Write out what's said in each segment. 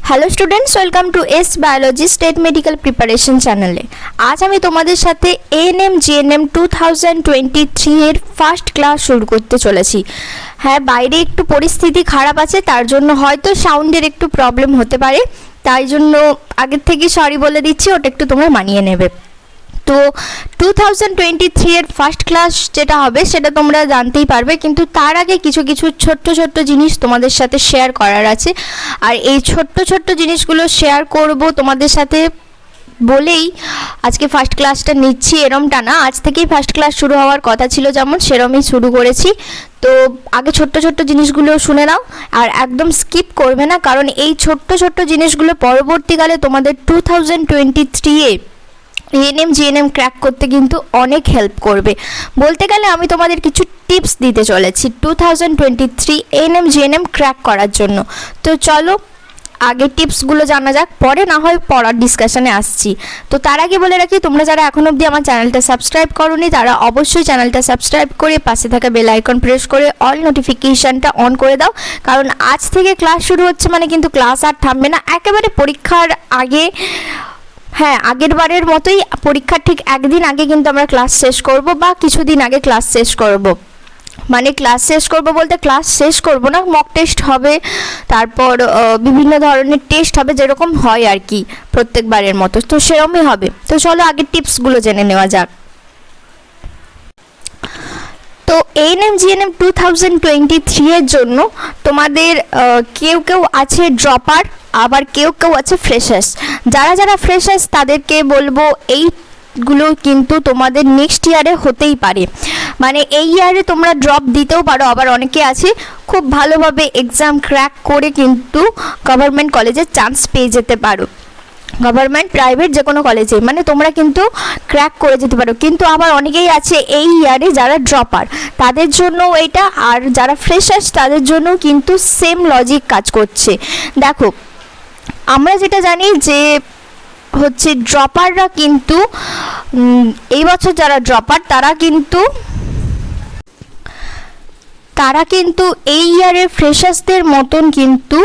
Hello students, welcome to S biology state medical preparation চ্যানেলে। আজ আমি তোমাদের সাথে এএনএম জিএনএম 2023 এর ফার্স্ট ক্লাস শুরু করতে চলেছি। হ্যাঁ, বাইরে একটু পরিস্থিতি খারাপ আছে, তার জন্য হয়তো সাউন্ডের একটু প্রবলেম হতে পারে, তাই জন্য আগের থেকে সরি বলে দিচ্ছি, ওটা একটু তোমরা মানিয়ে নেবে। তো 2023 এর ফার্স্ট ক্লাস যেটা হবে সেটা তোমরা জানতেই পারবে, কিন্তু তার আগে কিছু কিছু ছোট্ট ছোট্ট জিনিস তোমাদের সাথে শেয়ার করার আছে। আর এই ছোট্ট ছোট্ট জিনিসগুলো শেয়ার করব তোমাদের সাথে বলেই আজকে ফার্স্ট ক্লাসটা নিচ্ছি। এরমটা না, আজ থেকেই ফার্স্ট ক্লাস শুরু হওয়ার কথা ছিল, যেমন সেরমই শুরু করেছি। তো আগে ছোট্ট ছোট্ট জিনিসগুলো শুনে নাও আর একদম স্কিপ করবে না, কারণ এই ছোট্ট ছোট্ট জিনিসগুলো পরবর্তীকালে তোমাদের 2023 এ এএনএম জিএনএম ক্র্যাক করতে কিন্তু অনেক হেল্প করবে। বলতে গেলে আমি তোমাদের কিছু টিপস দিতে চলেছি 2023 এএনএম জিএনএম ক্র্যাক করার জন্য। তো চলো আগে টিপসগুলো জানা যাক, পরে না হয় পড়ার ডিসকাশনে আসছি। তো তার আগে বলে রাখি, তোমরা যারা এখন অবধি আমার চ্যানেলটা সাবস্ক্রাইব করোনি তারা অবশ্যই চ্যানেলটা সাবস্ক্রাইব করে পাশে থাকা বেল আইকন প্রেস করে অল নোটিফিকেশানটা অন করে দাও, কারণ আজ থেকে ক্লাস শুরু হচ্ছে মানে কিন্তু ক্লাস আর থামবে না, একেবারে পরীক্ষার আগে। হ্যাঁ, আগের বারের মতোই পরীক্ষার ঠিক একদিন আগে কিন্তু আমরা ক্লাস শেষ করব, বা কিছুদিন আগে ক্লাস শেষ করব। মানে ক্লাস শেষ করব বলতে ক্লাস শেষ করব না, মক টেস্ট হবে, তারপর বিভিন্ন ধরনের টেস্ট হবে, যেরকম হয় আর কি প্রত্যেকবারের মতো, তো সেরকমই হবে। তো চলো আগের টিপসগুলো জেনে নেওয়া যাক। তো এএনএম জিএনএম 2023 এর জন্য তোমাদের কেউ কেউ আছে ড্রপার, আবার কেউ কেউ আছে ফ্রেশার্স। যারা যারা ফ্রেশার্স তাদেরকে বলবো এইগুলো কিন্তু তোমাদের নেক্সট ইয়ারে হতেই পারে, মানে এই ইয়ারে তোমরা ড্রপ দিতেও পারো, আবার অনেকে আছে খুব ভালোভাবে এক্সাম ক্র্যাক করে কিন্তু গভর্নমেন্ট কলেজে চান্স পেয়ে যেতে পারো, গভর্নমেন্ট প্রাইভেট যে কোনো কলেজে, মানে তোমরা কিন্তু ক্র্যাক করে যেতে পারো। কিন্তু আবার অনেকেই আছে এই ইয়ারে যারা ড্রপার, তাদের জন্য এটা, আর যারা ফ্রেশার্স তাদের জন্য কিন্তু সেম লজিক কাজ করছে। দেখো, আমরা যেটা জানি যে হচ্ছে ড্রপাররা কিন্তু এই বছর যারা ড্রপার তারা কিন্তু এই ইয়ারের ফ্রেশার্সদের মতন কিন্তু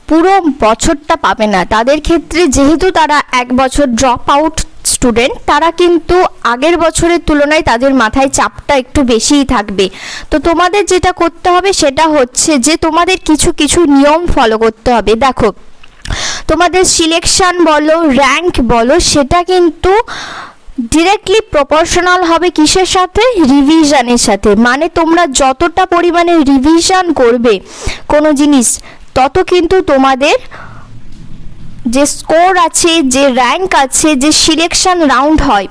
পুরো বছরটা পাবে না। তাদের ক্ষেত্রে যেহেতু তারা এক বছর ড্রপ আউট স্টুডেন্ট, তারা কিন্তু আগের বছরের তুলনায় তাদের মাথায় চাপটা একটু বেশিই থাকবে। তো তোমাদের যেটা করতে হবে সেটা হচ্ছে যে তোমাদের কিছু কিছু নিয়ম ফলো করতে হবে। দেখো, তোমাদের সিলেকশন বলো, র্যাঙ্ক বলো, সেটা কিন্তু ডিরেক্টলি প্রপোর্শনাল হবে কিসের সাথে? রিভিশনের সাথে। মানে তোমরা যতটা পরিমাণে রিভিশন করবে কোনো জিনিস, তত কিন্তু তোমাদের যে স্কোর আছে, যে র্যাঙ্ক আছে, যে সিলেকশন রাউন্ড হয়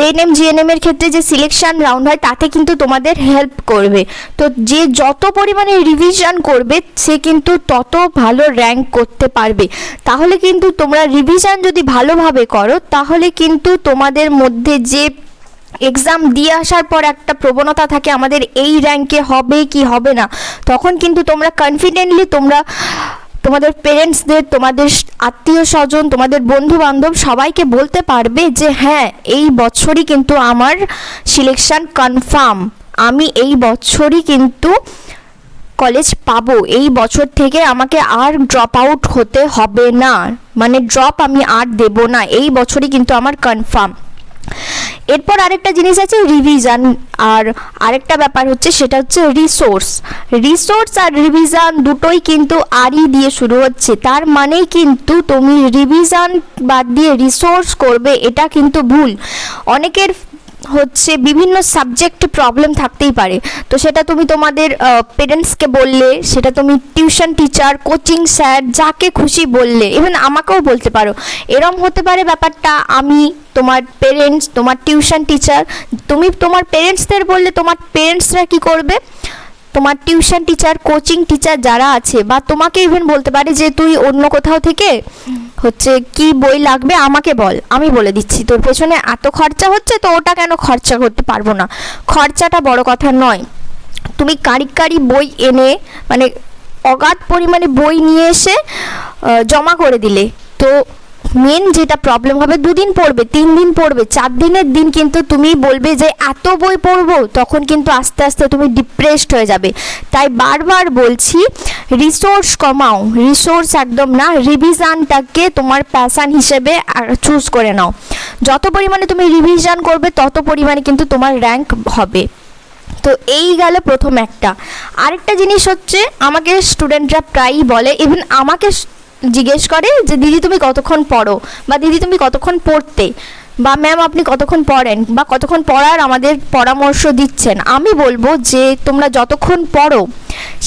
এএনএম জিএনএম এর ক্ষেত্রে, যে সিলেকশন রাউন্ড হয় তাতে কিন্তু তোমাদের হেল্প করবে। তো যে যত পরিমাণে রিভিশন করবে সে কিন্তু তত ভালো র্যাঙ্ক করতে পারবে। তাহলে কিন্তু তোমরা রিভিশন যদি ভালোভাবে করো, তাহলে কিন্তু তোমাদের মধ্যে যে এক্সাম দিয়ে আসার পর একটা প্রবণতা থাকে আমাদের এই র্যাঙ্কে হবে কি হবে না, তখন কিন্তু তোমরা কনফিডেন্টলি তোমাদের পেরেন্টসদের, তোমাদের আত্মীয় স্বজন, তোমাদের বন্ধু বান্ধব সবাইকে বলতে পারবে যে হ্যাঁ, এই বছরই কিন্তু আমার সিলেকশন কনফার্ম, আমি এই বছরই কিন্তু কলেজ পাবো, এই বছর থেকে আমাকে আর ড্রপ আউট হতে হবে না, মানে ড্রপ আমি আর দেব না, এই বছরই কিন্তু আমার কনফার্ম। এরপর আরেকটা জিনিস আছে রিভিশন, আর আরেকটা ব্যাপার হচ্ছে সেটা হচ্ছে রিসোর্স আর রিভিশন দুটোই কিন্তু আরই দিয়ে শুরু হচ্ছে। তার মানেই কিন্তু তুমি রিভিশন বাদ দিয়ে রিসোর্স করবে, এটা কিন্তু ভুল। অনেকের হচ্ছে বিভিন্ন সাবজেক্ট প্রবলেম থাকতেই পারে, তো সেটা তুমি তোমাদের পেরেন্টসকে বললে, সেটা তুমি টিউশন টিচার, কোচিং স্যার, যাকে খুশি বললে, ইভেন আমাকেও বলতে পারো। এরম হতে পারে ব্যাপারটা, আমি তোমার পেরেন্টস, তোমার টিউশন টিচার, তুমি তোমার পেরেন্টসদের বললে তোমার পেরেন্টসরা কি করবে, তোমার টিউশন টিচার, কোচিং টিচার যারা আছে, বা তোমাকে ইভেন বলতে পারে যে তুই অন্য কোথাও থেকে হচ্ছে কি বই লাগবে আমাকে বল, আমি বলে দিচ্ছি, তোর পেছনে এত খরচা হচ্ছে তো ওটা কেন খরচা করতে পারবো না। খরচাটা বড় কথা নয়, তুমি কারি বই এনে, মানে অগাধ পরিমাণে বই নিয়ে এসে জমা করে দিলে, তো মেন যেটা প্রবলেম হবে, 2 দিন পড়বে, 3 দিন পড়বে, 4 দিনের দিন কিন্তু তুমি বলবে যে এত বই পড়বো, তখন কিন্তু আস্তে আস্তে তুমি ডিপ্রেসড হয়ে যাবে। তাই বারবার বলছি, রিসোর্স কমাও, রিসোর্স একদম না, রিভিশনটাকে তোমার প্যাশন হিসেবে চুজ করে নাও। যত পরিমাণে তুমি রিভিশন করবে তত পরিমাণে কিন্তু তোমার র্যাঙ্ক হবে। তো এই গেল প্রথম একটা। আরেকটা জিনিস হচ্ছে, আমাকে স্টুডেন্টরা প্রায়ই বলে, ইভেন আমাকে জিজ্ঞেস করে যে দিদি তুমি কতক্ষণ পড়ো, বা দিদি তুমি কতক্ষণ পড়তে, বা ম্যাম আপনি কতক্ষণ পড়েন, বা কতক্ষণ পড়ার আমাদের পরামর্শ দিচ্ছেন। আমি বলবো যে তোমরা যতক্ষণ পড়ো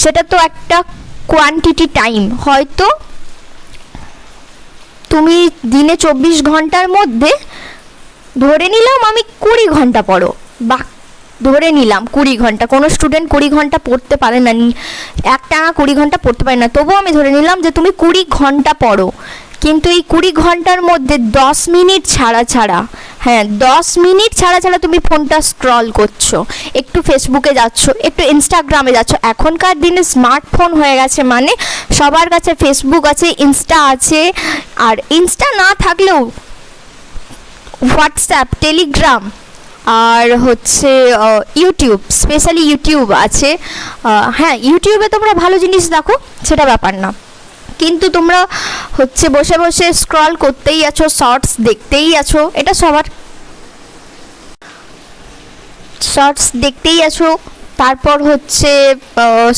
সেটা তো একটা কোয়ান্টিটি টাইম, হয়তো তুমি দিনে 24 ঘন্টার মধ্যে ধরে নিলাম আমি 20 ঘন্টা পড়ো, বা ধরে নিলাম 20 ঘন্টা, কোনো স্টুডেন্ট 20 ঘন্টা পড়তে পারে না, একটানা 20 ঘন্টা পড়তে পারে না, তবুও আমি ধরে নিলাম যে তুমি 20 ঘন্টা পড়ো। কিন্তু এই 20 ঘন্টার মধ্যে 10 মিনিট ছাড়া ছাড়া, হ্যাঁ 10 মিনিট ছাড়া ছাড়া তুমি ফোনটা স্ক্রল করছো, একটু ফেসবুকে যাচ্ছ, একটু ইনস্টাগ্রামে যাচ্ছ। এখনকার দিনে স্মার্টফোন হয়ে গেছে, মানে সবার কাছে ফেসবুক আছে, ইনস্টা আছে, আর ইনস্টা না থাকলেও হোয়াটসঅ্যাপ, টেলিগ্রাম, আর হচ্ছে ইউটিউব, স্পেশালি ইউটিউব আছে। হ্যাঁ ইউটিউবে তোমরা ভালো জিনিস দেখো, সেটা ব্যাপার না, কিন্তু তোমরা হচ্ছে বসে বসে স্ক্রল করতেই আছো, শর্টস দেখতেই আছো, এটা সবার, শর্টস দেখতেই আছো, তারপর হচ্ছে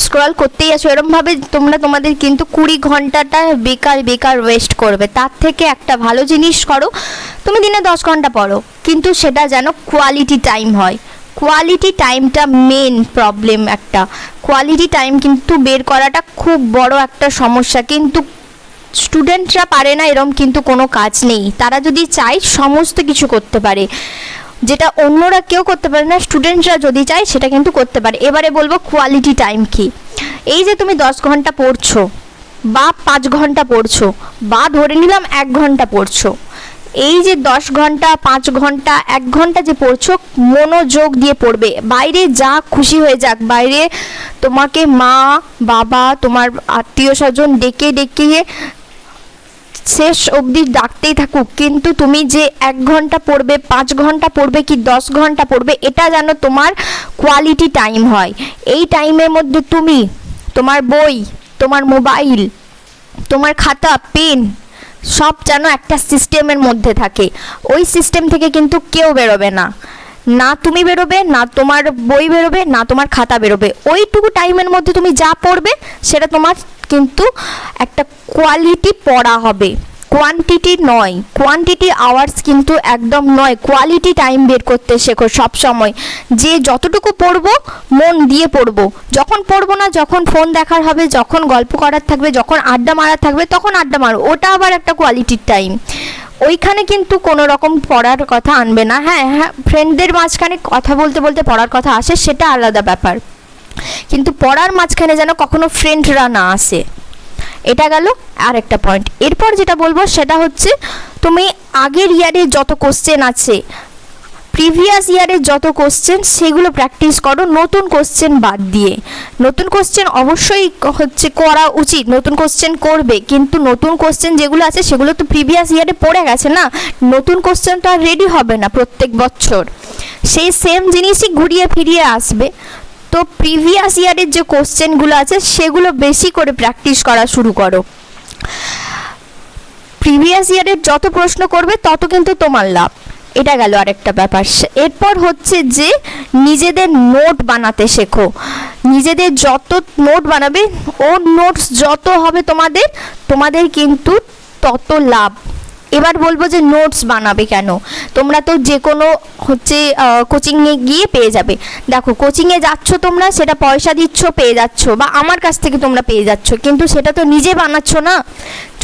স্ক্রল করতেই আছো, এরমভাবে তোমরা তোমাদের কিন্তু 20 ঘন্টাটা বেকার বেকার ওয়েস্ট করবে। তার থেকে একটা ভালো জিনিস করো, তুমি দিনে 10 ঘন্টা পড়ো, কিন্তু সেটা যেন কোয়ালিটি টাইম হয়। কোয়ালিটি টাইমটা মেন প্রবলেম একটা, কোয়ালিটি টাইম কিন্তু বের করাটা খুব বড় একটা সমস্যা। কিন্তু স্টুডেন্টরা পারে না এরম কিন্তু কোনো কাজ নেই, তারা যদি চায় সমস্ত কিছু করতে পারে, যেটা অন্যরা কেউ করতে পারে না, স্টুডেন্টরা যদি চায় সেটা কিন্তু করতে পারে। এবারে বলবো কোয়ালিটি টাইম কি। এই যে তুমি 10 ঘন্টা পড়ছো, বা 5 ঘন্টা পড়ছো, বা ধরে নিলাম 1 ঘন্টা পড়ছো, এই যে 10 ঘন্টা, 5 ঘন্টা, 1 ঘন্টা যে পড়ছো, মনোযোগ দিয়ে পড়বে। বাইরে যা খুশি হয়ে যাক, বাইরে তোমাকে মা বাবা তোমার আত্মীয় স্বজন ডেকে ডেকে শেষ অবধি ডাকতেই থাকুক, কিন্তু তুমি যে 1 ঘন্টা পড়বে, 5 ঘন্টা পড়বে, কি 10 ঘন্টা পড়বে, এটা যেন তোমার কোয়ালিটি টাইম হয়। এই টাইমের মধ্যে তুমি তোমার বই, তোমার মোবাইল, তোমার খাতা, পেন সব যেন একটা সিস্টেমের মধ্যে থাকে। ওই সিস্টেম থেকে কিন্তু কেউ বেরোবে না, না তুমি বেরোবে, না তোমার বই বেরোবে, না তোমার খাতা বেরোবে। ওইটুকু টাইমের মধ্যে তুমি যা পড়বে সেটা তোমার কিন্তু একটা কোয়ালিটি পড়া হবে, কোয়ান্টিটি নয়। কোয়ান্টিটি আওয়ার্স কিন্তু একদম নয়, কোয়ালিটি টাইম বের করতে শেখো সব সময়। যে যতটুকু পড়বো মন দিয়ে পড়বো, যখন পড়বো না, যখন ফোন দেখার হবে, যখন গল্প করার থাকবে, যখন আড্ডা মারার থাকবে, তখন আড্ডা মারো, ওটা আবার একটা কোয়ালিটির টাইম। ওইখানে কিন্তু কোনো রকম পড়ার কথা আনবে না। হ্যাঁ হ্যাঁ, ফ্রেন্ডদের মাঝখানে কথা বলতে বলতে পড়ার কথা আসে, সেটা আলাদা ব্যাপার, কিন্তু পড়ার মাঝখানে যেন কখনো ফ্রেন্ডরা না আসে। এটা গেল আর একটা পয়েন্ট। এরপর যেটা বলবো সেটা হচ্ছে, তুমি আগের ইয়ারে যত কোশ্চেন আছে, প্রিভিয়াস ইয়ারের যত কোশ্চেন, সেগুলো প্র্যাকটিস করো, নতুন কোশ্চেন বাদ দিয়ে। নতুন কোশ্চেন অবশ্যই হচ্ছে করা উচিত, নতুন কোশ্চেন করবে, কিন্তু নতুন কোশ্চেন যেগুলো আছে সেগুলো তো প্রিভিয়াস ইয়ারে পড়ে গেছে না, নতুন কোশ্চেন তো আর রেডি হবে না প্রত্যেক বছর, সেই সেম জিনিসই ঘুরিয়ে ফিরিয়ে আসবে। তো প্রিভিয়াস ইয়ারের যে কোশ্চেনগুলো আছে সেগুলো বেশি করে প্র্যাকটিস করা শুরু করো। প্রিভিয়াস ইয়ারের যত প্রশ্ন করবে তত কিন্তু তোমার লাভ। এটা গেল আরেকটা ব্যাপার। এরপর হচ্ছে যে নিজেদের নোট বানাতে শেখো। নিজেদের যত নোট বানাবে, ও নোটস যত হবে তোমাদের কিন্তু তত লাভ। এবার বলবো যে নোটস বানাবে কেন, তোমরা তো যে কোনো হচ্ছে কোচিংয়ে গিয়ে পেয়ে যাবে। দেখো কোচিংয়ে যাচ্ছ তোমরা, সেটা পয়সা দিচ্ছ পেয়ে যাচ্ছ, বা আমার কাছ থেকে তোমরা পেয়ে যাচ্ছ, কিন্তু সেটা তো নিজে বানাচ্ছ না।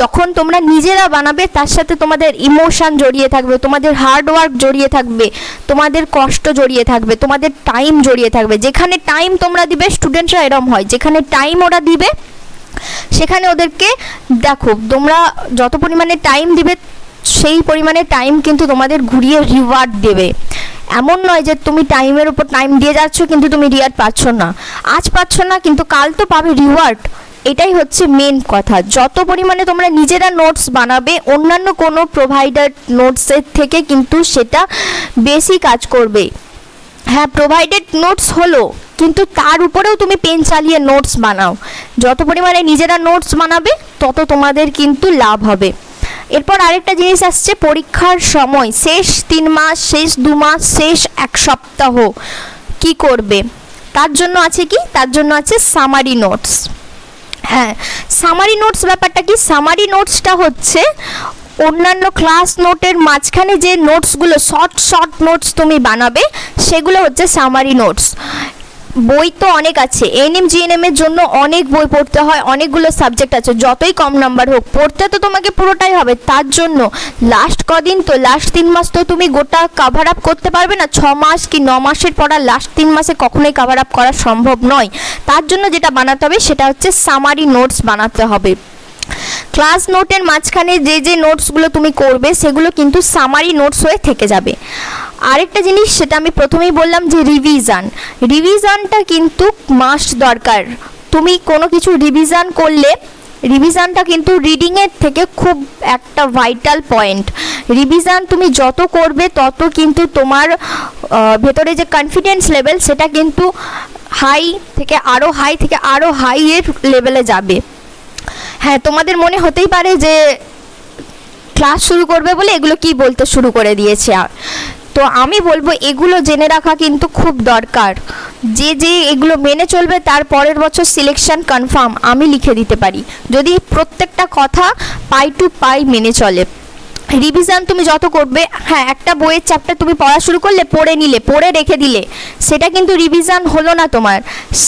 যখন তোমরা নিজেরা বানাবে, তার সাথে তোমাদের ইমোশন জড়িয়ে থাকবে, তোমাদের হার্ডওয়ার্ক জড়িয়ে থাকবে, তোমাদের কষ্ট জড়িয়ে থাকবে, তোমাদের টাইম জড়িয়ে থাকবে। যেখানে টাইম তোমরা দিবে, স্টুডেন্টরা এরম হয়, যেখানে টাইম ওরা দিবে সেখানে ওদেরকে দেখো, তোমরা যত পরিমাণে টাইম দিবে সেই পরিমাণে টাইম কিন্তু তোমাদের ঘুরিয়ে রিওয়ার্ড দেবে। এমন নয় যে তুমি টাইমের উপর টাইম দিয়ে যাচ্ছ কিন্তু তুমি রিওয়ার্ড পাচ্ছ না, আজ পাচ্ছ না কিন্তু কাল তো পাবে রিওয়ার্ড। এটাই হচ্ছে মেন কথা। যত পরিমাণে তোমরা নিজেরা নোটস বানাবে অন্যান্য কোনো প্রোভাইডার নোটসের থেকে কিন্তু সেটা বেশি কাজ করবে। হ্যাঁ, প্রোভাইডেড নোটস হলো, কিন্তু তার উপরেও তুমি পেন চালিয়ে নোটস বানাও। যত পরিমাণে নিজেরা নোটস বানাবে তত তোমাদের কিন্তু লাভ হবে। এরপর আরেকটা জিনিস আসছে পরীক্ষার সময়, শেষ 3 মাস, শেষ 2 মাস, শেষ 1 সপ্তাহ কি করবে, তার জন্য আছে কি, তার জন্য আছে সামারি নোটস। হ্যাঁ, সামারি নোটস ব্যাপারটা কি, সামারি নোটসটা হচ্ছে অন্যান্য ক্লাস নোটের মাঝখানে যে নোটসগুলো শর্ট নোটস তুমি বানাবে সেগুলো হচ্ছে সামারি নোটস। বই তো অনেক আছে, এনএম জিএনএম এর জন্য অনেক বই পড়তে হয়, অনেকগুলো সাবজেক্ট আছে, যতই কম নাম্বার হোক পড়তে তো তোমাকে পুরোটাই হবে। তার জন্য লাস্ট 3 মাস তো তুমি গোটা কাভার আপ করতে পারবে না। 6 মাস কি 9 মাসের পড়া লাস্ট 3 মাসে কখনোই কাভার আপ করা সম্ভব নয়। তার জন্য যেটা বানাতে হবে সেটা হচ্ছে সামারি নোটস বানাতে হবে। ক্লাস নোটের মাঝখানে যে নোটসগুলো তুমি করবে সেগুলো কিন্তু সামারি নোটস হয়ে থেকে যাবে। আরেকটা জিনিস, সেটা আমি প্রথমেই বললাম যে রিভিশনটা কিন্তু মাস্ট দরকার। তুমি কোনো কিছু রিভিশন করলে রিভিশনটা কিন্তু রিডিংয়ের থেকে খুব একটা ভাইটাল পয়েন্ট। রিভিশন তুমি যত করবে তত কিন্তু তোমার ভেতরে যে কনফিডেন্স লেভেল সেটা কিন্তু হাই থেকে আরও হাইয়ের লেভেলে যাবে। হ্যাঁ, তোমাদের মনে হতেই পারে যে ক্লাস শুরু করবে বলে এগুলো কি বলতে শুরু করে দিয়েছে। তো আমি বলবো এগুলো জেনে রাখা কিন্তু খুব দরকার। যে এগুলো মেনে চলবে তার পরের বছর সিলেকশন কনফার্ম, আমি লিখে দিতে পারি, যদি প্রত্যেকটা কথা পাই টু পাই মেনে চলে। রিভিশন তুমি যত করবে, হ্যাঁ একটা বইয়ের চ্যাপ্টার তুমি পড়া শুরু করলে, পড়ে রেখে দিলে, সেটা কিন্তু রিভিশন হলো না তোমার,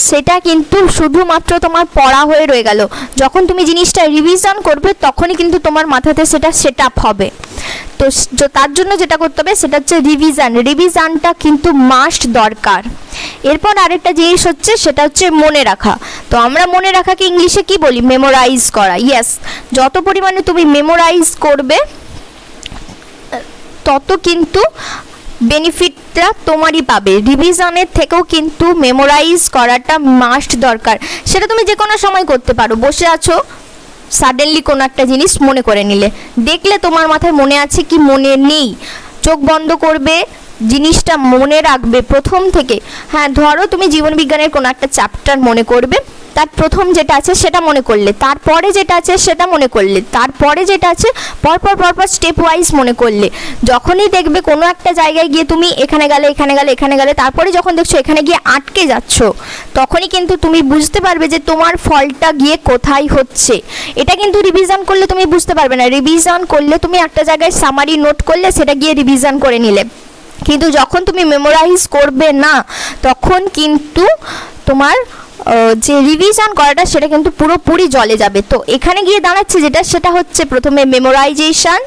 সেটা কিন্তু শুধুমাত্র তোমার পড়া হয়ে রয়ে গেল। যখন তুমি জিনিসটা রিভিশন করবে তখনই কিন্তু তোমার মাথাতে সেটা সেট আপ হবে। তো তার জন্য যেটা করতে হবে সেটা হচ্ছে রিভিশনটা কিন্তু মাস্ট দরকার। এরপর আরেকটা জিনিস হচ্ছে সেটা হচ্ছে মনে রাখা। তো আমরা মনে রাখাকে ইংলিশে কি বলি, মেমোরাইজ করা। ইয়েস, যত পরিমাণে তুমি মেমোরাইজ করবে তত কিন্তু বেনিফিটটা তোমারই পাবে। রিভিশনের থেকেও কিন্তু মেমোরাইজ করাটা মাস্ট দরকার। সেটা তুমি যে কোনো সময় করতে পারো, বসে আছো সাডেনলি কোনো একটা জিনিস মনে করে নিলে, দেখলে তোমার মাথায় মনে আছে কি মনে নেই, চোখ বন্ধ করবে, জিনিসটা মনে রাখবে প্রথম থেকে। হ্যাঁ, ধরো তুমি জীবনবিজ্ঞানের কোনো একটা চ্যাপ্টার মনে করবে, তার প্রথম যেটা আছে সেটা মনে করলে, তারপরে যেটা আছে সেটা মনে করলে, তারপরে যেটা আছে পরপর স্টেপ ওয়াইজ মনে করলে। যখনই দেখবে কোনো একটা জায়গায় গিয়ে তুমি এখানে গেলে তারপরে যখন দেখছো এখানে গিয়ে আটকে যাচ্ছ, তখনই কিন্তু তুমি বুঝতে পারবে যে তোমার ফলটা গিয়ে কোথায় হচ্ছে। এটা কিন্তু রিভিশন করলে তুমি বুঝতে পারবে না। রিভিশন করলে তুমি একটা জায়গায় সামারি নোট করলে, সেটা গিয়ে রিভিশন করে নিলে, কিন্তু যখন তুমি মেমোরাইজ করবে না তখন কিন্তু তোমার যে রিভিশন করাটা সেটা কিন্তু পুরোপুরি জলে যাবে। তো এখানে গিয়ে দাঁড়াচ্ছে যেটা, সেটা হচ্ছে প্রথমে মেমোরাইজেশন,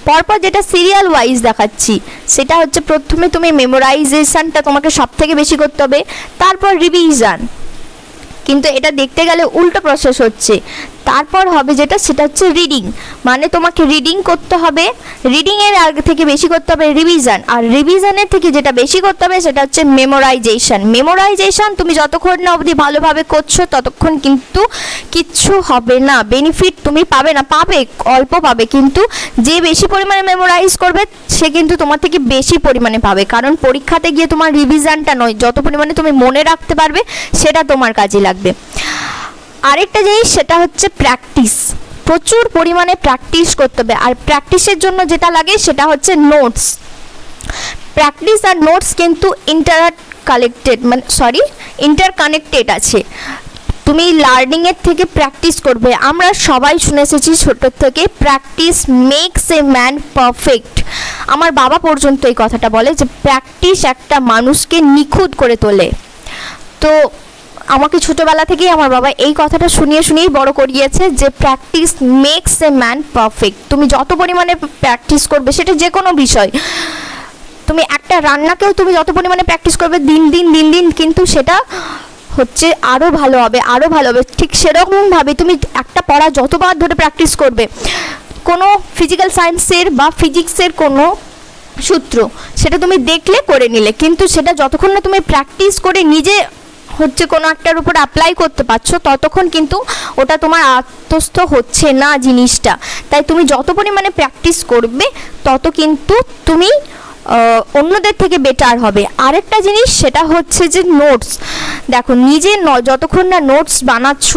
পরপর যেটা সিরিয়াল ওয়াইজ দেখাচ্ছি সেটা হচ্ছে প্রথমে তুমি মেমোরাইজেশনটা তোমাকে সব থেকে বেশি করতে হবে, তারপর রিভিশন। কিন্তু এটা দেখতে গেলে উল্টো প্রসেস হচ্ছে। তারপর হবে যেটা, সেটা হচ্ছে রিডিং। মানে তোমাকে রিডিং করতে হবে, রিডিংয়ের আগে থেকে বেশি করতে হবে রিভিশন, আর রিভিশনের থেকে যেটা বেশি করতে হবে সেটা হচ্ছে মেমোরাইজেশন তুমি যতক্ষণ না অবধি ভালোভাবে করছো ততক্ষণ কিন্তু কিচ্ছু হবে না, বেনিফিট তুমি পাবে না, অল্প পাবে, কিন্তু যে বেশি পরিমাণে মেমোরাইজ করবে সে কিন্তু তোমার থেকে বেশি পরিমাণে পাবে। কারণ পরীক্ষাতে গিয়ে তোমার রিভিশনটা নয়, যত পরিমাণে তুমি মনে রাখতে পারবে সেটা তোমার কাজে লাগবে। আরেকটা জিনিস সেটা হচ্ছে প্র্যাকটিস, প্রচুর পরিমাণে প্র্যাকটিস করতে হবে। আর প্র্যাকটিসের জন্য যেটা লাগে সেটা হচ্ছে নোটস। প্র্যাকটিস আর নোটস কিন্তু ইন্টারকানেক্টেড আছে। তুমি লার্নিংয়ের থেকে প্র্যাকটিস করবে। আমরা সবাই শুনে এসেছি ছোটোর থেকে, practice makes a man perfect. আমার বাবা পর্যন্ত এই কথাটা বলে যে প্র্যাকটিস একটা মানুষকে নিখুঁত করে তোলে। তো আমাকে ছোটোবেলা থেকেই আমার বাবা এই কথাটা শুনিয়েই বড় করিয়েছে যে practice makes a man perfect. তুমি যত পরিমাণে প্র্যাকটিস করবে, সেটা যে কোনো বিষয়, তুমি একটা রান্নাকেও তুমি যত পরিমাণে প্র্যাকটিস করবে দিন দিন কিন্তু সেটা হচ্ছে আরও ভালো হবে। ঠিক সেরকমভাবে তুমি একটা পড়া যতবার ধরে প্র্যাকটিস করবে, কোনো ফিজিক্যাল সায়েন্সের বা ফিজিক্সের কোনো সূত্র সেটা তুমি দেখলে করে নিলে, কিন্তু সেটা যতক্ষণ না তুমি প্র্যাকটিস করে নিজে হচ্ছে কোনো একটার উপর অ্যাপ্লাই করতে পারছো, ততক্ষণ কিন্তু ওটা তোমার আত্মস্থ হচ্ছে না জিনিসটা। তাই তুমি যত পরিমাণে প্র্যাকটিস করবে তত কিন্তু তুমি অন্যদের থেকে বেটার হবে। আরেকটা জিনিস সেটা হচ্ছে যে নোটস। দেখো নিজে যতক্ষণ না নোটস বানাচ্ছ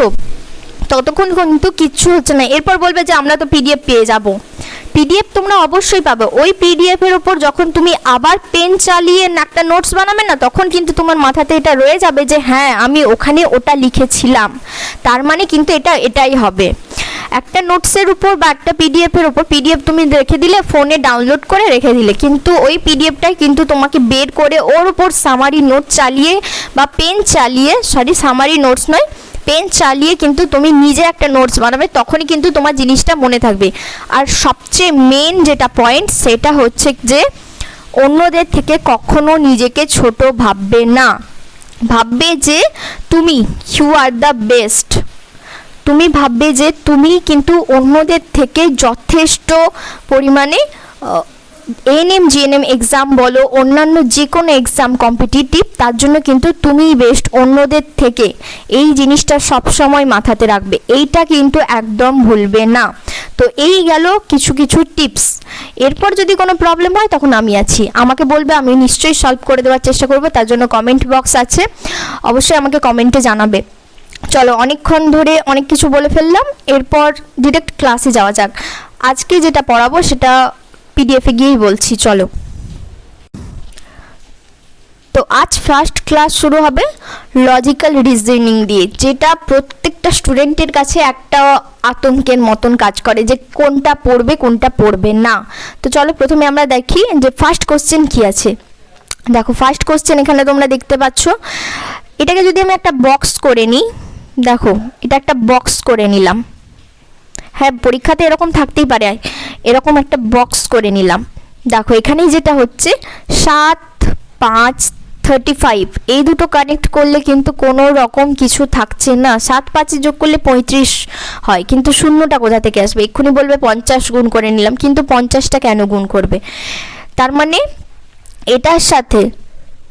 ততক্ষণ কিন্তু কিচ্ছু হচ্ছে না। এরপর বলবে যে আমরা তো পিডিএফ পেয়ে যাব। পিডিএফ তোমরা অবশ্যই পাবে। ওই পিডিএফের ওপর যখন তুমি আবার পেন চালিয়ে একটা নোটস বানাবে না, তখন কিন্তু তোমার মাথাতে এটা রয়ে যাবে যে হ্যাঁ আমি ওখানে ওটা লিখেছিলাম, তার মানে কিন্তু এটাই হবে। একটা নোটসের উপর বা একটা পিডিএফের উপর, পিডিএফ তুমি রেখে দিলে ফোনে ডাউনলোড করে রেখে দিলে, কিন্তু ওই পিডিএফটাই কিন্তু তোমাকে বের করে ওর উপর সামারি নোট চালিয়ে বা পেন চালিয়ে, সামারি নোটস নয়, পেন চালিয়ে কিন্তু তুমি নিজে একটা নোটস বানাবে, তখনই কিন্তু তোমার জিনিসটা মনে থাকবে। আর সবচেয়ে মেন যেটা পয়েন্ট সেটা হচ্ছে যে অন্যদের থেকে কখনো নিজেকে ছোট ভাববে না। ভাববে যে তুমি ইউ আর দ্য বেস্ট। তুমি ভাববে যে তুমি কিন্তু অন্যদের থেকে যথেষ্ট পরিমাণে এএনএম জিএনএম এক্সাম বলো, অন্যান্য যে কোনো এক্সাম কম্পিটিটিভ, তার জন্য কিন্তু তুমিই বেস্ট অন্যদের থেকে। এই জিনিসটা সবসময় মাথাতে রাখবে, এইটা কিন্তু একদম ভুলবে না। তো এই গেল কিছু কিছু টিপস। এরপর যদি কোনো প্রবলেম হয় তখন আমি আছি, আমাকে বলবে, আমি নিশ্চয়ই সলভ করে দেওয়ার চেষ্টা করব। তার জন্য কমেন্ট বক্স আছে, অবশ্যই আমাকে কমেন্টে জানাবে। চলো, অনেকক্ষণ ধরে অনেক কিছু বলে ফেললাম, এরপর ডিরেক্ট ক্লাসে যাওয়া যাক। আজকে যেটা পড়াবো সেটা পিডিএফে গিয়েই বলছি, চলো। তো আজ ফার্স্ট ক্লাস শুরু হবে লজিক্যাল রিজনিং দিয়ে, যেটা প্রত্যেকটা স্টুডেন্টের কাছে একটা আতঙ্কের মতন কাজ করে যে কোনটা পড়বে কোনটা পড়বে না। তো চলো প্রথমে আমরা দেখি যে ফার্স্ট কোশ্চেন কি আছে। দেখো ফার্স্ট কোশ্চেন এখানে তোমরা দেখতে পাচ্ছ। এটাকে যদি আমি একটা বক্স করে নিই, দেখো এটা একটা বক্স করে নিলাম। হ্যাঁ, পরীক্ষাতে এরকম থাকতেই পারে, এরকম একটা বক্স করে নিলাম। দেখো এখানেই যেটা হচ্ছে 7, 5, 35 এই দুটো কানেক্ট করলে কিন্তু কোনো রকম কিছু থাকছে না। 7, 5 যোগ করলে 35 হয়, কিন্তু শূন্যটা কোথা থেকে আসবে? এক্ষুনি বলবে 50 গুণ করে নিলাম, কিন্তু 50টা কেন গুণ করবে? তার মানে এটার সাথে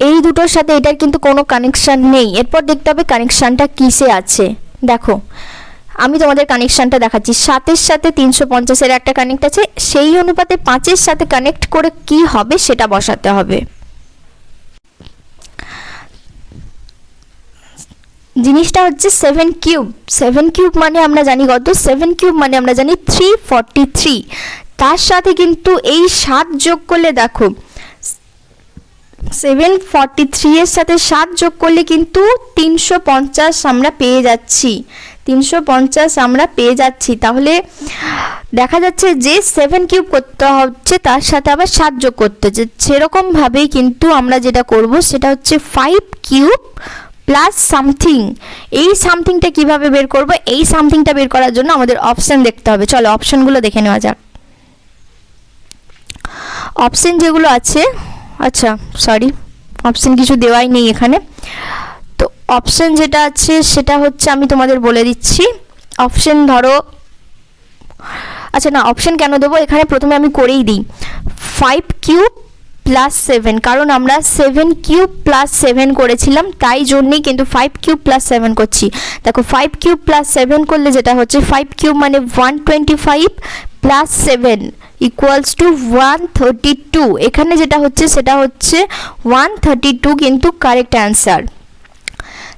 এই দুটোর সাথে এটার কিন্তু কোনো কানেকশান নেই। এরপর দেখতে হবে কানেকশানটা কিসে আছে। দেখো আমি তোমাদের কানেকশানটা দেখাচ্ছি। 7-এর সাথে 350-এর একটা কানেক্ট আছে, সেই অনুপাতে 5-এর সাথে কানেক্ট করে কি হবে সেটা বসাতে হবে। জিনিসটা হচ্ছে 7 কিউব। 7 কিউব মানে আমরা জানি কত? 7 কিউব মানে আমরা জানি 343। তার সাথে কিন্তু এই 7 যোগ করলে, দেখো 743 এর সাথে 7 যোগ করলে কিন্তু 350 আমরা পেয়ে যাচ্ছি। 350 আমরা পেয়ে যাচ্ছি। তাহলে দেখা যাচ্ছে যে 7 কিউব করতে হচ্ছে, তার সাথে আবার 7 যোগ করতে হচ্ছে। সেরকমভাবেই কিন্তু আমরা যেটা করব সেটা হচ্ছে 5 কিউব প্লাস সামথিং। এই সামথিংটা কিভাবে বের করব? এই সামথিংটা বের করার জন্য আমাদের অপশন দেখতে হবে। চলো অপশনগুলো দেখে নেওয়া যাক। অপশন যেগুলো আছে, আচ্ছা সরি, অপশন কিছু দেওয়াই নেই এখানে। তো অপশন যেটা আছে সেটা হচ্ছে আমি তোমাদের বলে দিচ্ছি। অপশন ধরো, আচ্ছা না, অপশন কেন দেবো, এখানে প্রথমে আমি করেই দিই। 5 কিউব প্লাস 7, কারণ আমরা 7 কিউব প্লাস 7 করেছিলাম, তাই জন্যই কিন্তু 5 কিউব প্লাস 7 করছি। দেখো 5 কিউব প্লাস 7 করলে যেটা হচ্ছে 5 কিউব মানে 125 প্লাস 7 ইকুয়ালস টু 132। এখানে যেটা হচ্ছে সেটা হচ্ছে 132 কিন্তু কারেক্ট অ্যান্সার।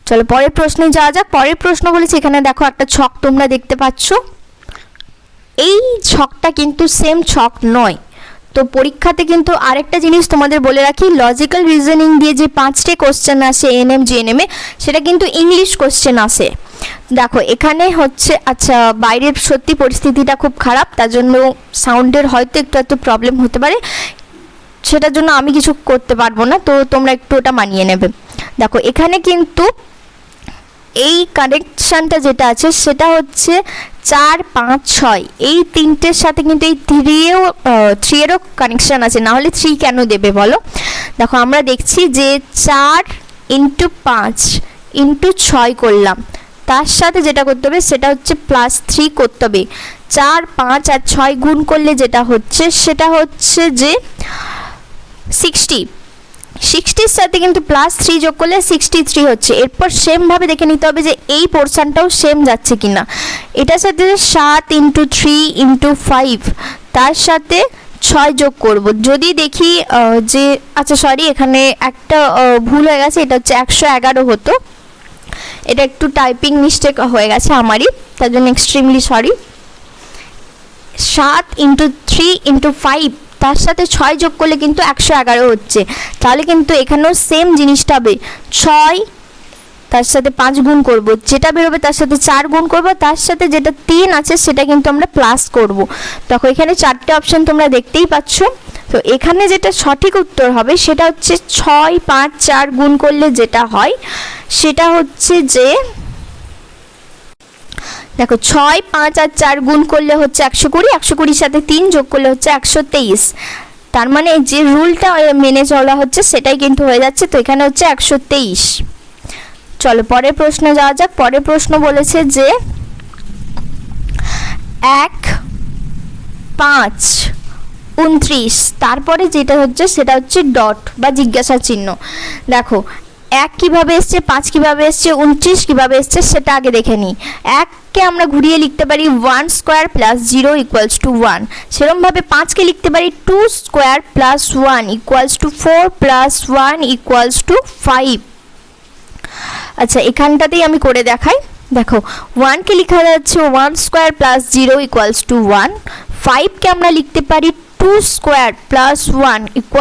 চলো পরের প্রশ্নে যাওয়া যাক। পরের প্রশ্ন বলেছি, এখানে দেখো একটা ছক তোমরা দেখতে পাচ্ছ। এই ছকটা কিন্তু সেম ছক নয়। তো পরীক্ষাতে কিন্তু আরেকটা জিনিস তোমাদের বলে রাখি, লজিক্যাল রিজনিং দিয়ে যে 5টে কোশ্চেন আসে এএনএম জিএনএম এ, সেটা কিন্তু ইংলিশ কোশ্চেন আসে। দেখো এখানে হচ্ছে, আচ্ছা বাইরের সত্যি পরিস্থিতিটা খুব খারাপ, তার জন্য সাউন্ডের হয়তো একটু প্রবলেম হতে পারে, সেটার জন্য আমি কিছু করতে পারবো না, তো তোমরা একটু ওটা মানিয়ে নেবে। দেখো এখানে কিন্তু এই কানেকশানটা যেটা আছে সেটা হচ্ছে 4, 5, 6 এই তিনটের সাথে কিন্তু এই 3-এরও কানেকশান আছে, না হলে 3 কেন দেবে বলো? দেখো আমরা দেখছি যে 4 × 5 × 6 করলাম, তার সাথে যেটা করতে হবে সেটা হচ্ছে +3 করতে হবে। 4, 5 আর 6 গুণ করলে যেটা হচ্ছে সেটা হচ্ছে যে 60। 60-র সাথে কিন্তু +3 যোগ করলে 63 হচ্ছে। এরপর সেমভাবে দেখে নিতে হবে যে এই পোর্শনটাও সেম যাচ্ছে কিনা। এটার সাথে 7 × 3 × 5, তার সাথে 6 যোগ করব। যদি দেখি যে আচ্ছা সরি, এখানে একটা ভুল হয়ে গেছে, এটা হচ্ছে 111 হতো। এটা একটু টাইপিং মিস্টেক হয়ে গেছে আমারই, তার জন্য এক্সট্রিমলি সরি। 7 × 3 × 5, তার সাথে 6 যোগ করলে কিন্তু 111 হচ্ছে। তাহলে কিন্তু এখানেও সেম জিনিসটা হবে, 6 তার সাথে 5 গুণ করব, যেটা বেরোবে তার সাথে 4 গুণ করব, তার সাথে যেটা 3 আছে সেটা কিন্তু আমরা প্লাস করব। দেখো এখানে 4টে অপশন তোমরা দেখতেই পাচ্ছ। তো এখানে যেটা সঠিক উত্তর হবে সেটা হচ্ছে 6, 5, 4 গুণ করলে যেটা হয় সেটা হচ্ছে যে, দেখো 6, 5 আর 4 গুণ করলে হচ্ছে 120, 120-র সাথে 3 যোগ করলে হচ্ছে 123। তার মানে যে রুলটা মেনে চলা হচ্ছে সেটাই কিন্তু হয়ে যাচ্ছে। তো এখানে হচ্ছে 123। চলো পরের প্রশ্নে যাওয়া যাক। পরের প্রশ্ন বলেছে যে 1, 5, 29, তারপরে যেটা হচ্ছে সেটা হচ্ছে ডট বা জিজ্ঞাসা চিহ্ন। দেখো 1 কিভাবে এসছে, 5 কিভাবে এসছে, 29 কিভাবে এসছে সেটা আগে দেখে নিই। 1কে আমরা ঘুরিয়ে লিখতে পারি 1 স্কোয়ার প্লাস 0 = 1। সেরকমভাবে 5কে লিখতে পারি 2 স্কোয়ার প্লাস 1 = 4 প্লাস 1 = 5। আচ্ছা এখানটাতেই আমি করে দেখাই। দেখো 1কে লেখা যাচ্ছে 1 স্কোয়ার প্লাস 0 = 1। 5কে আমরা লিখতে পারি 2 স্কোয়ার প্লাস 1 =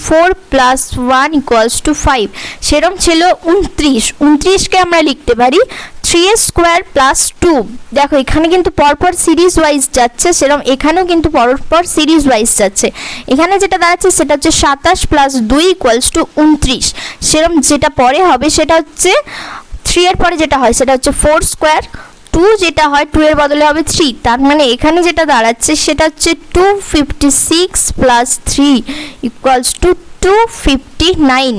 4 প্লাস 1 = 5। সেরকম ছিল 29। 29কে আমরা লিখতে পারি 3 স্কোয়ার প্লাস 2। দেখো এখানে কিন্তু পরপর সিরিজ ওয়াইজ যাচ্ছে, সেরকম এখানেও কিন্তু পরপর সিরিজ ওয়াইজ যাচ্ছে। এখানে যেটা দাঁড়াচ্ছে সেটা হচ্ছে 27 প্লাস 2 = 29। সেরকম যেটা পরে হবে সেটা হচ্ছে 3 এর পরে যেটা হয় সেটা হচ্ছে 4 স্কোয়ার, 2 যেটা হয় 2 এর বদলে হবে 3। তার মানে এখানে যেটা দাঁড়াচ্ছে সেটা হচ্ছে 256 প্লাস 3 = 259।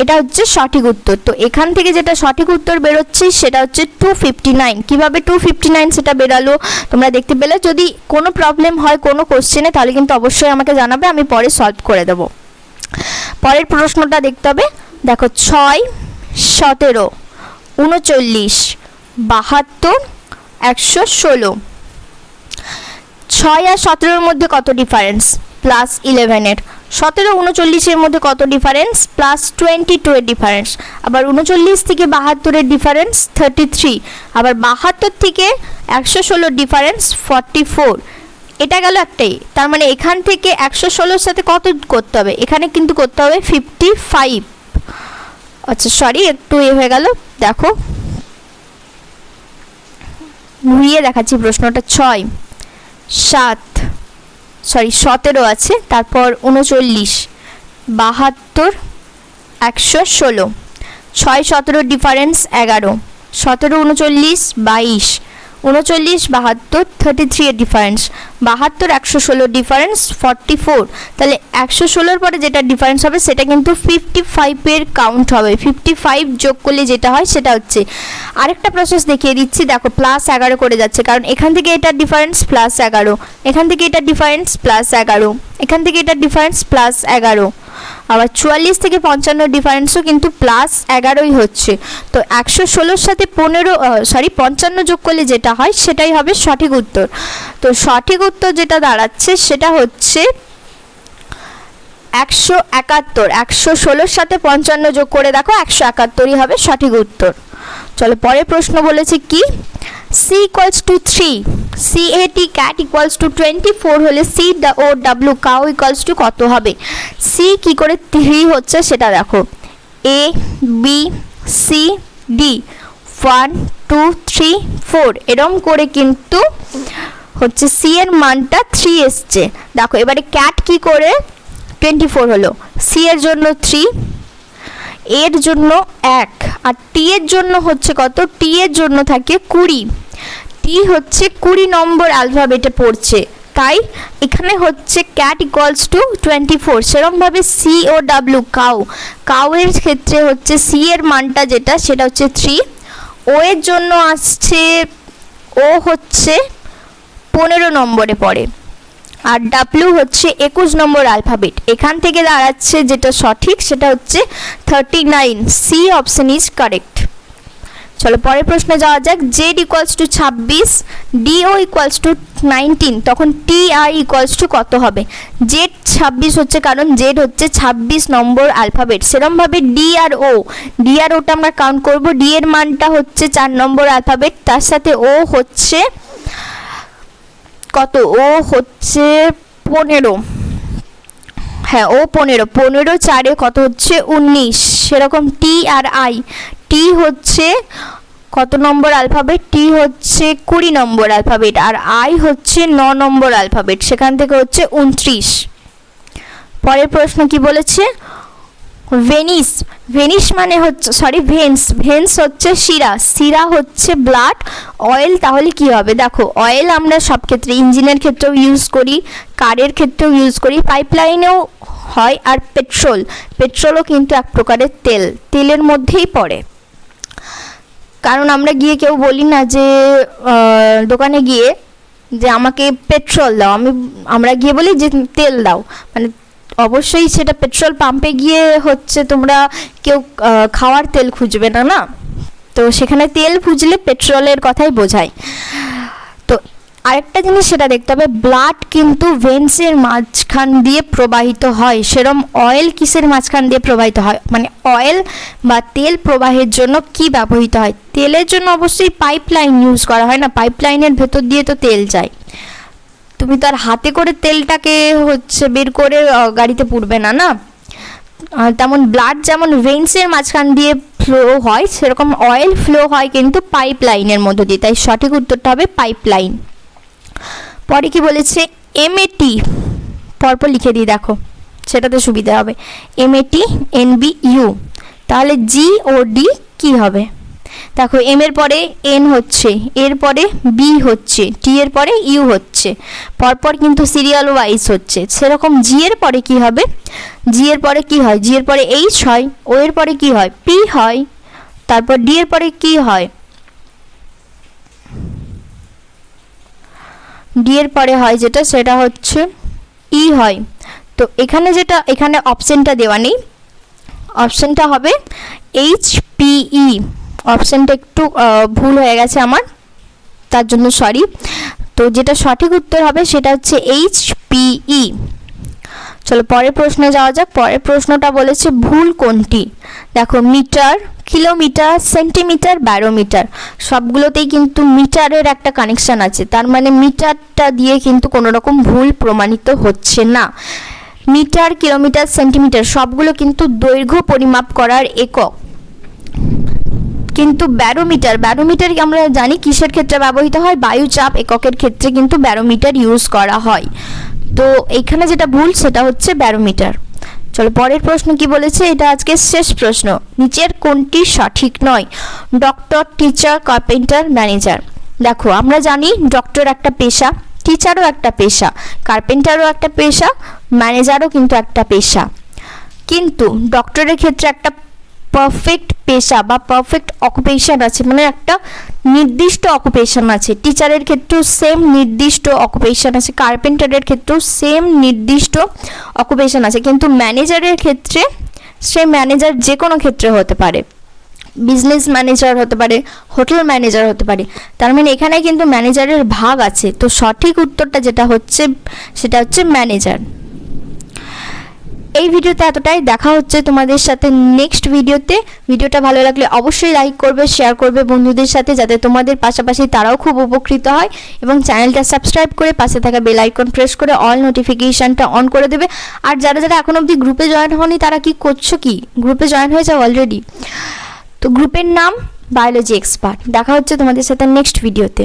এটা হচ্ছে সঠিক উত্তর। তো এখান থেকে যেটা সঠিক উত্তর বেরোচ্ছে সেটা হচ্ছে 259। কিভাবে 259 সেটা বেরালো তোমরা দেখতে পেলে। যদি কোনো প্রবলেম হয় কোনো কোশ্চেনে তাহলে কিন্তু অবশ্যই আমাকে জানাবে, আমি পরে সলভ করে দেব। পরের প্রশ্নটা দেখতে হবে। দেখো 6, 17, 39, 72, 116। 6 আর 17-এর মধ্যে কত ডিফারেন্স? +11-এর। 17, 39-এর মধ্যে কত ডিফারেন্স? +22 এর ডিফারেন্স। আবার 39 থেকে 72-এর ডিফারেন্স 33। আবার 72 থেকে 116 ডিফারেন্স 44। এটা গেল একটাই। তার মানে এখান থেকে 116-এর সাথে কত করতে হবে? এখানে কিন্তু করতে হবে 55। আচ্ছা সরি একটু হয়ে গেল। দেখো ঘুরিয়ে দেখাচ্ছি প্রশ্নটা। 6, 7, সরি 17 আছে, তারপর 39, 72, 116। 6, 17 ডিফারেন্স 11, 17, 39, 22, 39, 72, 33 এর ডিফারেন্স, 72, 116 ডিফারেন্স 44। তাহলে 116-এর পরে যেটা ডিফারেন্স হবে সেটা কিন্তু 55-এর কাউন্ট হবে। 55 যোগ করলে যেটা হয় সেটা হচ্ছে, আরেকটা প্রসেস দেখিয়ে দিচ্ছি। দেখো +11 করে যাচ্ছে, কারণ এখান থেকে এটার ডিফারেন্স +11, এখান থেকে এটার ডিফারেন্স +11, এখান থেকে এটার ডিফারেন্স +11। আবার 44 থেকে 55 ডিফারেন্সও কিন্তু +11ই হচ্ছে। তো 116-এর সাথে 55 যোগ করলে যেটা হয় সেটাই হবে সঠিক উত্তর। তো সঠিক উত্তর যেটা দাঁড়াচ্ছে সেটা হচ্ছে 171। 116-এর সাথে 55 যোগ করে দেখো 171ই হবে সঠিক উত্তর। চলো পরের প্রশ্ন বলেছে কি, C = 3, CAT cat = 24 হলে COW cow = কত হবে? C কি করে 3 হচ্ছে সেটা দেখো। A B C D 1 2 3 4 এরকম করে কিন্তু হচ্ছে C এর মানটা 3 এসছে। দেখো এবারে ক্যাট কি করে 24 হলো? C এর জন্য 3, এর জন্য 1, আর T এর জন্য হচ্ছে কত? T এর জন্য থাকে 20। T হচ্ছে 20 নম্বর অ্যালফাবেটে পড়ছে, তাই এখানে হচ্ছে ক্যাট = 24। সেরকমভাবে COW কাউ এর ক্ষেত্রে হচ্ছে C এর মানটা যেটা সেটা হচ্ছে 3। ও এর জন্য আসছে, ও হচ্ছে 15 নম্বরে পড়ে। আর ডাব্লিউ হচ্ছে 21 নম্বর অ্যালফাবেট। এখান থেকে দাঁড়াচ্ছে যেটা সঠিক সেটা হচ্ছে 39, সি অপশন ইজ কারেক্ট। চলো পরের প্রশ্নে যাওয়া যাক। Z equals to 26, D O equals to 19, তখন টি আই ইকুয়ালস টু কত হবে? জেড 26 হচ্ছে কারণ জেড হচ্ছে 26 নম্বর অ্যালফাবেট, সেরকমভাবে ডি আর ওটা আমরা কাউন্ট করব। ডি এর মানটা হচ্ছে 4 নম্বর অ্যালফাবেট, তার সাথে ও হচ্ছে কত? ও হচ্ছে 15, হ্যাঁ ও 15 4-এ কত হচ্ছে? 19। সেরকম টি আর আই, টি হচ্ছে কত নম্বর অ্যালফাবেট? টি হচ্ছে 20 নম্বর অ্যালফাবেট, আর আই হচ্ছে 9 নম্বর অ্যালফাবেট, সেখান থেকে হচ্ছে 29। পরের প্রশ্ন কি বলেছে? ভেনিস মানে হচ্ছে ভেন্স হচ্ছে শিরা হচ্ছে ব্লাড, অয়েল তাহলে কি হবে? দেখো অয়েল আমরা সব ক্ষেত্রে, ইঞ্জিনের ক্ষেত্রেও ইউজ করি, কারের ক্ষেত্রেও ইউজ করি, পাইপলাইনেও হয়, আর পেট্রোলও কিন্তু এক প্রকারের তেলের মধ্যেই পড়ে। কারণ আমরা গিয়ে কেউ বলি না যে দোকানে গিয়ে যে আমাকে পেট্রোল দাও, আমরা গিয়ে বলি যে তেল দাও, মানে অবশ্যই সেটা পেট্রোল পাম্পে গিয়ে হচ্ছে তোমরা কেউ খাওয়ার তেল খুঁজবে না, তো সেখানে তেল খুঁজলে পেট্রোলের কথাই বোঝায়। তো আরেকটা জিনিস সেটা দেখতে হবে, ব্লাড কিন্তু ভেন্সের মাঝখান দিয়ে প্রবাহিত হয়, সেরম অয়েল কিসের মাঝখান দিয়ে প্রবাহিত হয়? মানে অয়েল বা তেল প্রবাহের জন্য কি ব্যবহৃত হয়? তেলের জন্য অবশ্যই পাইপলাইন ইউজ করা হয় না, পাইপলাইনের ভেতর দিয়ে তো তেল যায়, তুমি তো আর হাতে করে তেলটাকে হচ্ছে বের করে গাড়িতে পুরবে না। তেমন ব্লাড যেমন ভেন্সের মাঝখান দিয়ে ফ্লো হয়, সেরকম অয়েল ফ্লো হয় কিন্তু পাইপলাইনের মধ্য দিয়ে, তাই সঠিক উত্তরটা হবে পাইপলাইন। পরে কি বলেছে? এমএটি, পরপর লিখে দিই দেখো, সেটাতে সুবিধা হবে। এমএটি NBU, তাহলে জি ও ডি কি হবে? দেখো এম এর পরে এন হচ্ছে, এর পরে বি হচ্ছে, টি এর পরে ইউ হচ্ছে, পরপর কিন্তু সিরিয়াল ওয়াইজ হচ্ছে। সেরকম জি এর পরে কি হবে? জি এর পরে কি হয়? জি এর পরে এইচ হয়, ও এর পরে কি হয়? পি হয়, তারপর ডি এর পরে কি হয়? ডি এর পরে হয় যেটা সেটা হচ্ছে ই হয়। তো এখানে অপশনটা দেওয়া নেই, অপশনটা হবে HPE। অপশনটা একটু ভুল হয়ে গেছে আমার, তার জন্য সরি। তো যেটা সঠিক উত্তর হবে সেটা হচ্ছে HPE। চলো পরের প্রশ্নে যাওয়া যাক। পরের প্রশ্নটা বলেছে ভুল কোনটি? দেখো মিটার, কিলোমিটার, সেন্টিমিটার, ব্যারোমিটার, সবগুলোতেই কিন্তু মিটারের একটা কানেকশন আছে, তার মানে মিটারটা দিয়ে কিন্তু কোনো রকম ভুল প্রমাণিত হচ্ছে না। মিটার, কিলোমিটার, সেন্টিমিটার সবগুলো কিন্তু দৈর্ঘ্য পরিমাপ করার একক, কিন্তু ব্যারোমিটার আমরা জানি কিসের ক্ষেত্রে ব্যবহৃত হয়? বায়ুচাপ এককের ক্ষেত্রে কিন্তু ব্যারোমিটার ইউজ করা হয়। তো এখানে যেটা ভুল সেটা হচ্ছে ব্যারোমিটার। চলো পরের প্রশ্ন কি বলেছে, এটা আজকে শেষ প্রশ্ন। নিচের কোনটি সঠিক নয়? Doctor, teacher, carpenter, manager. দেখো আমরা জানি ডক্টর একটা পেশা, টিচারও একটা পেশা, কার্পেন্টারও একটা পেশা, ম্যানেজারও কিন্তু একটা পেশা, কিন্তু ডক্টরের ক্ষেত্রে একটা পারফেক্ট পেশা বা পারফেক্ট অকুপেশন আছে, মানে একটা নির্দিষ্ট অকুপেশন আছে। টিচারের ক্ষেত্রেও সেম নির্দিষ্ট অকুপেশন আছে, কার্পেন্টারের ক্ষেত্রেও সেম নির্দিষ্ট অকুপেশন আছে, কিন্তু ম্যানেজারের ক্ষেত্রে সে ম্যানেজার যে কোনো ক্ষেত্রে হতে পারে, বিজনেস ম্যানেজার হতে পারে, হোটেল ম্যানেজার হতে পারে, তার মানে এখানে কিন্তু ম্যানেজারের ভাগ আছে। তো সঠিক উত্তরটা যেটা হচ্ছে সেটা হচ্ছে ম্যানেজার। এই ভিডিওতে এতটাই, দেখা হচ্ছে তোমাদের সাথে নেক্সট ভিডিওতে। ভিডিওটা ভালো লাগলে অবশ্যই লাইক করবে, শেয়ার করবে বন্ধুদের সাথে, যাতে তোমাদের পাশাপাশি তারাও খুব উপকৃত হয়, এবং চ্যানেলটা সাবস্ক্রাইব করে পাশে থাকা বেল আইকন প্রেস করে অল নোটিফিকেশনটা অন করে দেবে। আর যারা এখন অবধি গ্রুপে জয়েন হওনি তারা কি করছো? কি গ্রুপে জয়েন হয়ে যাও অলরেডি। তো গ্রুপের নাম বায়োলজি এক্সপার্ট। দেখা হচ্ছে তোমাদের সাথে নেক্সট ভিডিওতে।